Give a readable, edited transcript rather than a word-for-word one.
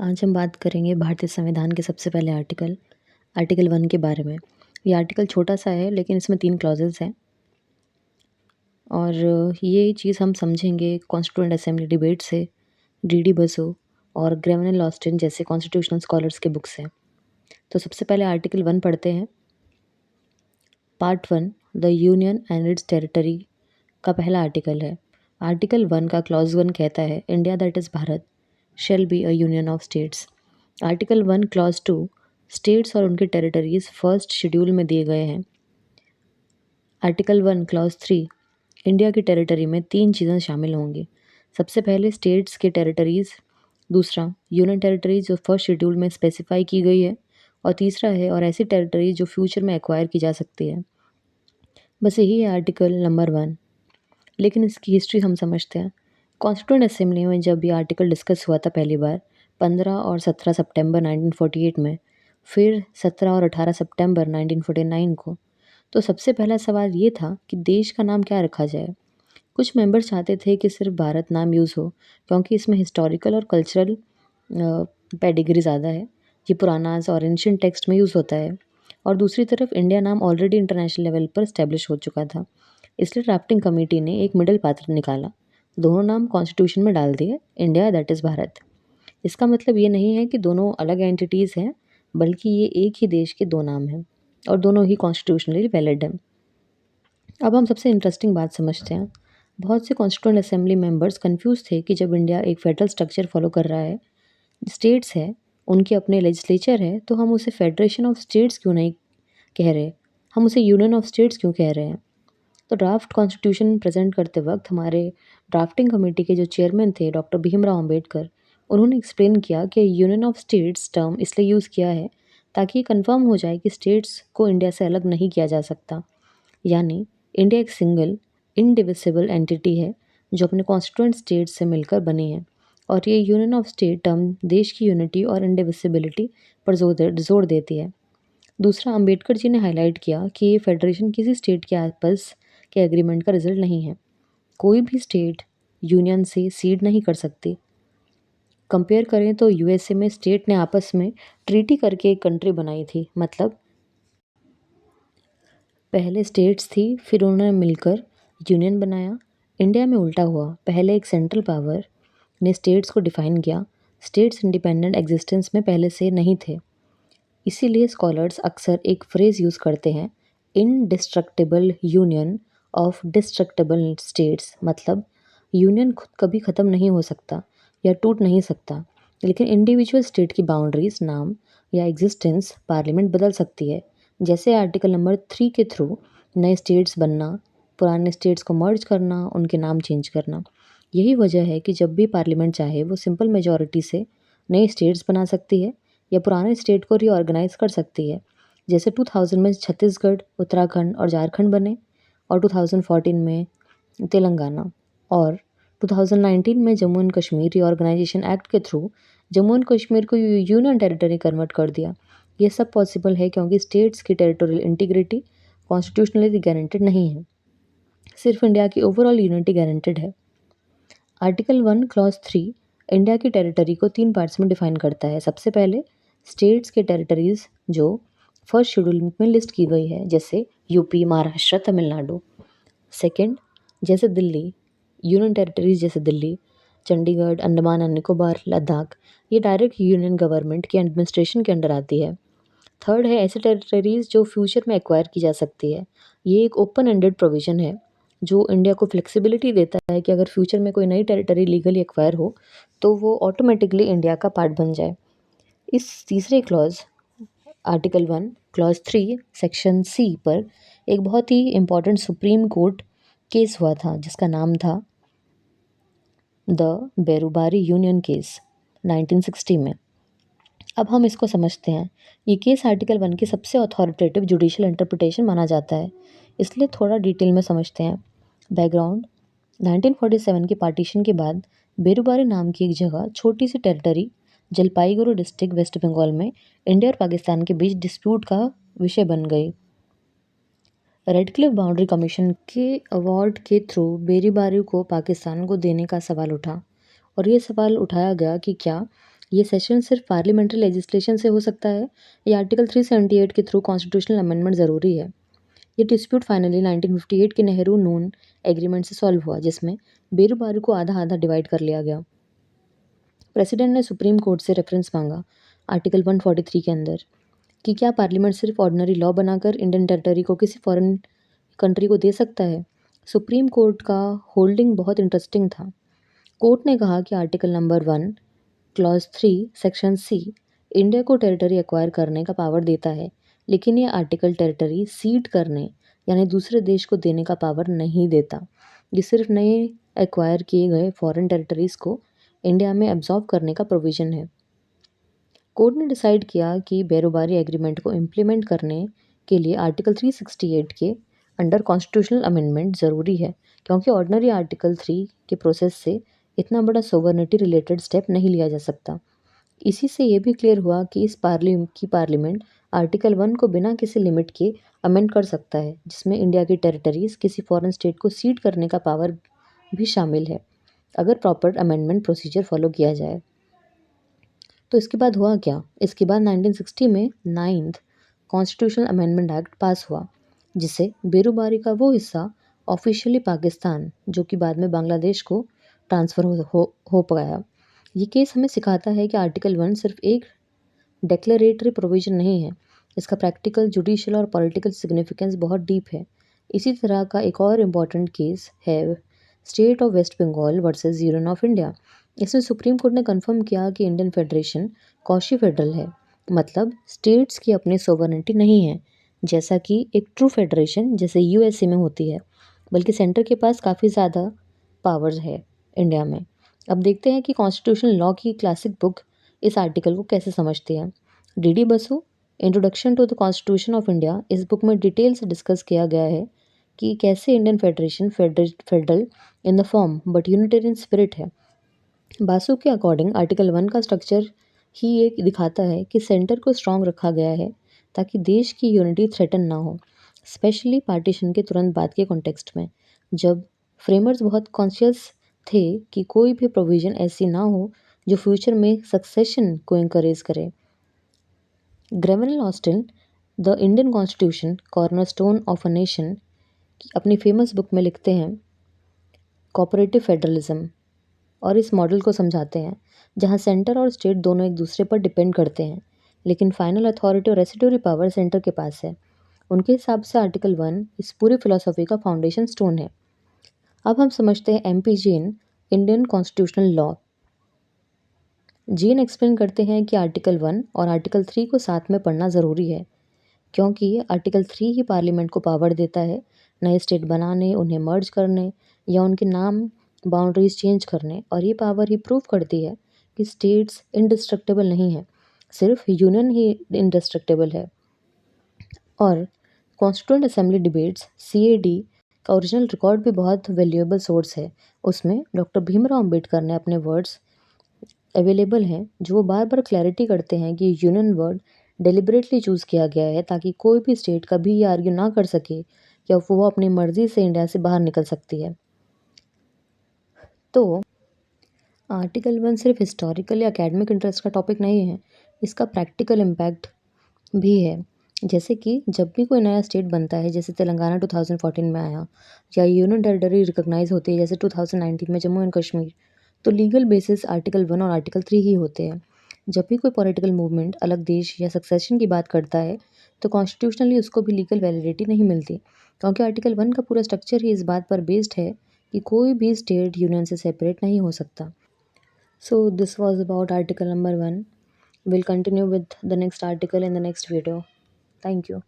आज हम बात करेंगे भारतीय संविधान के सबसे पहले आर्टिकल 1 के बारे में। ये आर्टिकल छोटा-सा है लेकिन इसमें 3 क्लॉज़ेज़ हैं और ये चीज़ हम समझेंगे कॉन्स्टिट्यूएंट असेंबली डिबेट से, डीडी बसु और ग्रेवन लॉस्टिन जैसे कॉन्स्टिट्यूशनल स्कॉलर्स के बुक से। तो सबसे पहले आर्टिकल 1 पढ़ते हैं। Part 1 the union and it's territory का पहला आर्टिकल है। आर्टिकल 1 का क्लॉज़ 1 कहता है India that is Bharat shall be a union of states. Article 1 clause 2 states और उनके टेरिटरीज फर्स्ट शेड्यूल में दिए गए हैं। आर्टिकल 1 क्लॉज 3 इंडिया की टेरिटरी में 3 चीज़ें शामिल होंगी। सबसे पहले स्टेट्स के टेरिटरीज, दूसरा यूनियन टेरिटरीज जो फर्स्ट शेड्यूल में स्पेसिफाई की गई है, और तीसरा है और ऐसी टेरिटरीज जो फ्यूचर में एक्वायर की जा सकती है। बस यही है आर्टिकल नंबर 1। लेकिन इसकी हिस्ट्री हम समझते हैं। कॉन्स्टिट्यूएंट असेंबली में जब ये आर्टिकल डिस्कस हुआ था पहली बार 15 और 17 सितंबर 1948 में, फिर 17 और 18 सितंबर 1949 को, तो सबसे पहला सवाल ये था कि देश का नाम क्या रखा जाए। कुछ मेंबर चाहते थे कि सिर्फ भारत नाम यूज़ हो क्योंकि इसमें हिस्टोरिकल और कल्चरल पेडिग्री ज़्यादा है, ये पुराना और एंशिएंट टेक्स्ट में यूज़ होता है, और दूसरी तरफ इंडिया नाम ऑलरेडी इंटरनेशनल लेवल पर इस्टेब्लिश हो चुका था। इसलिए ड्राफ्टिंग कमेटी ने एक मिडिल पाथ निकाला, दोनों नाम कॉन्स्टिट्यूशन में डाल दिए, इंडिया दैट इज़ भारत। इसका मतलब ये नहीं है कि दोनों अलग एंटिटीज़ हैं, बल्कि ये एक ही देश के 2 नाम हैं और दोनों ही कॉन्स्टिट्यूशनली वैलिड हैं। अब हम सबसे इंटरेस्टिंग बात समझते हैं। बहुत से कॉन्स्टिट्यूएंट असेंबली मेंबर्स कंफ्यूज थे कि जब इंडिया एक फेडरल स्ट्रक्चर फॉलो कर रहा है, स्टेट्स है, उनके अपने लेजिस्लेचर है, तो हम उसे फेडरेशन ऑफ स्टेट्स क्यों नहीं कह रहे, हम उसे यूनियन ऑफ स्टेट्स क्यों कह रहे हैं। तो ड्राफ्ट कॉन्स्टिट्यूशन प्रेजेंट करते वक्त हमारे ड्राफ्टिंग कमेटी के जो चेयरमैन थे डॉक्टर भीमराव अंबेडकर, उन्होंने एक्सप्लेन किया कि यूनियन ऑफ स्टेट्स टर्म इसलिए यूज़ किया है ताकि ये कंफर्म हो जाए कि स्टेट्स को इंडिया से अलग नहीं किया जा सकता। यानी इंडिया एक सिंगल इनडिविजिबल एंटिटी है जो अपने कॉन्स्टिट्यूएंट स्टेट्स से मिलकर बनी है, और ये यूनियन ऑफ स्टेट टर्म देश की यूनिटी और इंडिविजिबिलिटी पर जोर देती है। दूसरा, अंबेडकर जी ने हाईलाइट किया कि ये फेडरेशन किसी स्टेट के आपस के एग्रीमेंट का रिजल्ट नहीं है। कोई भी स्टेट यूनियन से सीड नहीं कर सकती। कंपेयर करें तो यूएसए में स्टेट ने आपस में ट्रीटी करके एक कंट्री बनाई थी, मतलब पहले स्टेट्स थी फिर उन्होंने मिलकर यूनियन बनाया। इंडिया में उल्टा हुआ, पहले एक सेंट्रल पावर ने स्टेट्स को डिफाइन किया। स्टेट्स इंडिपेंडेंट एग्जिस्टेंस में पहले से नहीं थे। इसीलिए स्कॉलर्स अक्सर एक फ्रेज़ यूज़ करते हैं, indestructible union of destructible states, मतलब यूनियन खुद कभी ख़त्म नहीं हो सकता या टूट नहीं सकता, लेकिन इंडिविजुअल स्टेट की बाउंड्रीज, नाम या एग्जिस्टेंस पार्लियामेंट बदल सकती है। जैसे आर्टिकल नंबर 3 के थ्रू नए स्टेट्स बनना, पुराने स्टेट्स को मर्ज करना, उनके नाम चेंज करना। यही वजह है कि जब भी पार्लियामेंट चाहे वो सिंपल मेजॉरिटी से नए स्टेट्स बना सकती है या पुराने स्टेट को रीऑर्गेनाइज कर सकती है। जैसे 2000 में छत्तीसगढ़, उत्तराखंड और झारखंड बने, और 2014 में तेलंगाना, और 2019 में Jammu and Kashmir reorganisation act के थ्रू जम्मू एंड कश्मीर को यूनियन टेरिटरी कन्वर्ट कर दिया। ये सब पॉसिबल है क्योंकि स्टेट्स की टेरिटोरियल इंटीग्रिटी कॉन्स्टिट्यूशनली गारंटेड नहीं है, सिर्फ इंडिया की ओवरऑल यूनिटी गारंटेड है। आर्टिकल 1 क्लॉज 3 इंडिया की टेरिटरी को 3 पार्ट्स में डिफाइन करता है। सबसे पहले स्टेट्स के टेरिटरीज जो फर्स्ट शेड्यूल में लिस्ट की गई है, जैसे यूपी, महाराष्ट्र, तमिलनाडु। सेकंड, जैसे दिल्ली, यूनियन टेरिटरीज जैसे दिल्ली, चंडीगढ़, अंडमान एंड निकोबार, लद्दाख, ये डायरेक्ट यूनियन गवर्नमेंट के एडमिनिस्ट्रेशन के अंडर आती है। थर्ड है ऐसे टेरिटरीज जो फ्यूचर में एक्वायर की जा सकती है। ये एक ओपन एंडेड प्रोविजन है जो इंडिया को फ्लेक्सिबिलिटी देता है कि अगर फ्यूचर में कोई नई टेरिटरी लीगली एक्वायर हो तो वो ऑटोमेटिकली इंडिया का पार्ट बन जाए। इस तीसरे clause article 1 clause 3 section C पर एक बहुत ही इम्पोर्टेंट सुप्रीम कोर्ट केस हुआ था जिसका नाम था द बेरुबारी यूनियन केस 1960 में। अब हम इसको समझते हैं। ये केस आर्टिकल 1 की सबसे अथॉरिटेटिव जुडिशियल इंटरप्रिटेशन माना जाता है, इसलिए थोड़ा डिटेल में समझते हैं। बैकग्राउंड, 1947 के पार्टीशन के बाद बेरुबारी नाम की एक जगह, छोटी सी टेरिटरी, जलपाईगुड़ी डिस्ट्रिक्ट, वेस्ट बंगाल में इंडिया और पाकिस्तान के बीच डिस्प्यूट का विषय बन गई। रेडक्लिफ बाउंड्री कमीशन के अवार्ड के थ्रू बेरुबारी को पाकिस्तान को देने का सवाल उठा, और ये सवाल उठाया गया कि क्या ये सेशन सिर्फ पार्लियामेंट्री लेजिस्लेशन से हो सकता है या आर्टिकल 378 के थ्रू कॉन्स्टिट्यूशनल अमेंडमेंट ज़रूरी है। ये डिस्प्यूट फाइनली 1958 के नेहरू नून एग्रीमेंट से सॉल्व हुआ, जिसमें बेरोबारी को आधा आधा डिवाइड कर लिया गया। प्रेसिडेंट ने सुप्रीम कोर्ट से रेफरेंस मांगा आर्टिकल 143 के अंदर कि क्या पार्लियामेंट सिर्फ ऑर्डिनरी लॉ बनाकर इंडियन टेरिटरी को किसी फॉरेन कंट्री को दे सकता है। सुप्रीम कोर्ट का होल्डिंग बहुत इंटरेस्टिंग था। कोर्ट ने कहा कि article number 1 clause 3 section C India को टेरिटरी एक्वायर करने का पावर देता है, लेकिन ये आर्टिकल टेरिटरी सीड करने यानी दूसरे देश को देने का पावर नहीं देता। ये सिर्फ नए एक्वायर किए गए फॉरेन टेरिटरीज को इंडिया में एब्जॉर्ब करने का प्रोविज़न है। कोर्ट ने डिसाइड किया कि बेरोबारी एग्रीमेंट को इम्प्लीमेंट करने के लिए आर्टिकल 368 के अंडर कॉन्स्टिट्यूशनल अमेंडमेंट ज़रूरी है, क्योंकि ऑर्डिनरी आर्टिकल 3 के प्रोसेस से इतना बड़ा सोवर्निटी रिलेटेड स्टेप नहीं लिया जा सकता। इसी से ये भी क्लियर हुआ कि पार्लियामेंट आर्टिकल 1 को बिना किसी लिमिट के अमेंड कर सकता है, जिसमें इंडिया की टेरिटरीज किसी फॉरेन स्टेट को सीड करने का पावर भी शामिल है, अगर प्रॉपर अमेंडमेंट प्रोसीजर फॉलो किया जाए। तो इसके बाद हुआ क्या? इसके बाद 1960 में 9th कॉन्स्टिट्यूशनल अमेंडमेंट एक्ट पास हुआ, जिससे बेरोबारी का वो हिस्सा ऑफिशियली पाकिस्तान, जो कि बाद में बांग्लादेश को ट्रांसफ़र हो पाया। ये केस हमें सिखाता है कि आर्टिकल 1 सिर्फ एक डेक्लेरेटरी प्रोविज़न नहीं है, इसका प्रैक्टिकल, जुडिशियल और पॉलिटिकल सिग्निफिकेंस बहुत डीप है। इसी तरह का एक और इम्पॉर्टेंट केस है state of West Bengal versus union of India. इसमें सुप्रीम कोर्ट ने कंफर्म किया कि इंडियन फेडरेशन क्वाशी फेडरल है, मतलब स्टेट्स की अपनी सोवरेनिटी नहीं है, जैसा कि एक ट्रू फेडरेशन जैसे यूएसए में होती है, बल्कि सेंटर के पास काफ़ी ज़्यादा पावर्स है इंडिया में। अब देखते हैं कि कॉन्स्टिट्यूशनल लॉ की क्लासिक बुक इस आर्टिकल को कैसे समझती है। D D Basu introduction to the constitution of India, इस बुक में डिटेल से डिस्कस किया गया है कि कैसे Indian federation federal in the form but unitarian spirit है। बासु के अकॉर्डिंग आर्टिकल 1 का स्ट्रक्चर ही ये दिखाता है कि सेंटर को स्ट्रांग रखा गया है ताकि देश की यूनिटी थ्रेटन ना हो, स्पेशली पार्टीशन के तुरंत बाद के कॉन्टेक्स्ट में, जब फ्रेमर्स बहुत कॉन्शियस थे कि कोई भी प्रोविज़न ऐसी ना हो जो फ्यूचर में सक्सेशन को इनकरेज करे। Granville Austin the Indian constitution cornerstone of a nation अपनी फेमस बुक में लिखते हैं कोऑपरेटिव फेडरलिज्म, और इस मॉडल को समझाते हैं जहां सेंटर और स्टेट दोनों एक दूसरे पर डिपेंड करते हैं, लेकिन फाइनल अथॉरिटी और रेसिड्यूरी पावर सेंटर के पास है। उनके हिसाब से आर्टिकल 1 इस पूरी फिलॉसफी का फाउंडेशन स्टोन है। अब हम समझते हैं MP Jain Indian constitutional law. Jain explain करते हैं कि आर्टिकल 1 और आर्टिकल 3 को साथ में पढ़ना ज़रूरी है, क्योंकि आर्टिकल 3 ही पार्लियामेंट को पावर देता है नए स्टेट बनाने, उन्हें मर्ज करने या उनके नाम बाउंड्रीज चेंज करने, और ये पावर ही प्रूव करती है कि स्टेट्स इंडिस्ट्रक्टेबल नहीं है, सिर्फ यूनियन ही इंडिस्ट्रक्टेबल है। और कॉन्स्टिट्यूएंट असेंबली डिबेट्स सीएडी का ओरिजिनल रिकॉर्ड भी बहुत वैल्यूएबल सोर्स है। उसमें डॉक्टर भीमराव अंबेडकर ने अपने वर्ड्स अवेलेबल हैं जो वो बार बार क्लैरिटी करते हैं कि यूनियन वर्ड डेलिबरेटली चूज़ किया गया है ताकि कोई भी स्टेट कभी ये आर्ग्यू ना कर सके कि अब वो अपनी मर्जी से इंडिया से बाहर निकल सकती है। तो आर्टिकल 1 सिर्फ हिस्टोरिकल या एकेडमिक इंटरेस्ट का टॉपिक नहीं है, इसका प्रैक्टिकल इम्पैक्ट भी है। जैसे कि जब भी कोई नया स्टेट बनता है, जैसे तेलंगाना 2014 में आया, या यूनियन टेरिटरी रिकॉग्नाइज होती है जैसे 2019 में जम्मू एंड कश्मीर, तो लीगल बेसिस आर्टिकल 1 और आर्टिकल 3 ही होते हैं। जब भी कोई पॉलिटिकल मूवमेंट अलग देश या सक्सेशन की बात करता है, तो कॉन्स्टिट्यूशनली उसको भी लीगल वैलिडिटी नहीं मिलती, क्योंकि आर्टिकल 1 का पूरा स्ट्रक्चर ही इस बात पर बेस्ड है कि कोई भी स्टेट यूनियन से सेपरेट नहीं हो सकता। So this was about article number 1. We'll continue with the next article in the next video. Thank you.